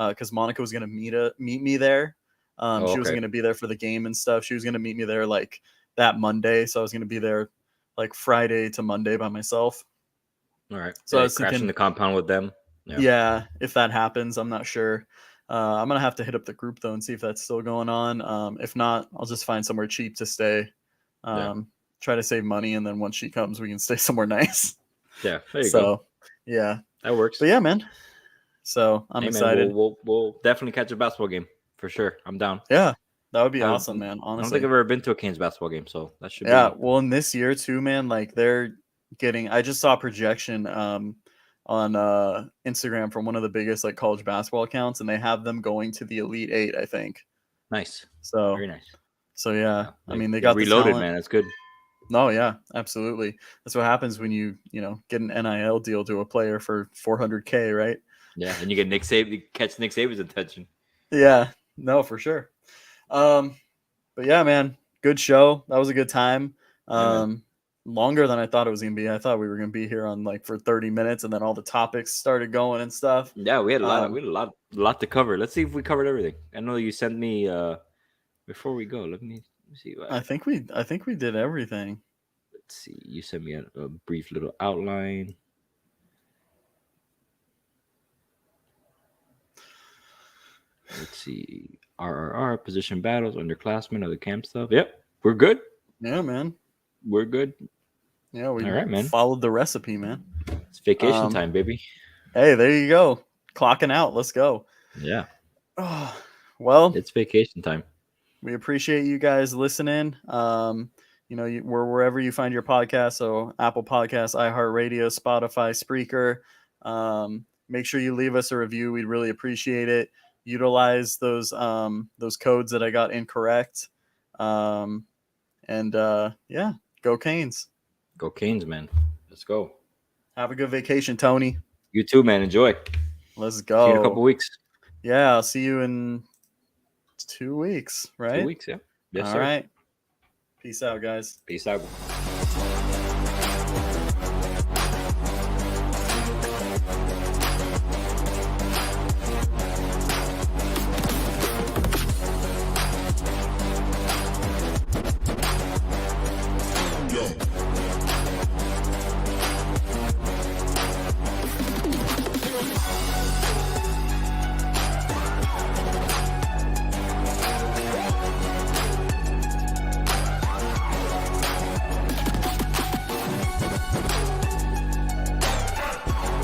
because Monica was going to meet me there. She wasn't okay. going to be there for the game and stuff. She was going to meet me there like that Monday. So I was going to be there like Friday to Monday by myself. All right. So I Yeah, was crashing thinking- the compound with them. Yeah, if that happens, I'm not sure. I'm going to have to hit up the group though and see if that's still going on. If not, I'll just find somewhere cheap to stay. Try to save money, and then once she comes, we can stay somewhere nice. Yeah. There you So, go. yeah. That works. But yeah, man. So I'm Hey, man, excited. we'll definitely catch a basketball game for sure. I'm down. Yeah, that would be I- awesome, man. I don't Honestly, think I've ever been to a Canes basketball game, so that should yeah. be. Well, in this year too, man, like they're getting. I just saw a projection on Instagram from one of the biggest like college basketball accounts, and they have them going to the Elite Eight, I think. Nice. So Very nice. So yeah, I mean they They're got the reloaded, talent. man. That's good. No, yeah, absolutely. That's what happens when you get an NIL deal to a player for $400K, right? Yeah, and you get Nick Saban, you catch Nick Saban's attention. Yeah, no, for sure. But yeah, man, good show. That was a good time. Longer than I thought it was gonna be. I thought we were gonna be here on like for 30 minutes, and then all the topics started going and stuff. Yeah, we had a lot to cover. Let's see if we covered everything. I know you sent me before we go. Let me see. I think we did everything. Let's see. You sent me a brief little outline. Let's see. RRR, position battles, underclassmen, other camp stuff. Yep, we're good. Yeah, man. We're good. Yeah, we All right, man. followed the recipe, man. It's vacation time, baby. Hey, there you go. Clocking out. Let's go. Yeah. Oh, well, It's vacation time. we appreciate you guys listening. We're wherever you find your podcast. So Apple Podcasts, iHeartRadio, Spotify, Spreaker. Make sure you leave us a review. We'd really appreciate it. Utilize those codes that I got incorrect. Yeah, go Canes. Go Canes, man. Let's go. Have a good vacation, Tony. You too, man. Enjoy. Let's go. See you in a couple weeks. Yeah, I'll see you in 2 weeks, right? 2 weeks, yeah. Yes, All sir. right. Peace out, guys. Peace out.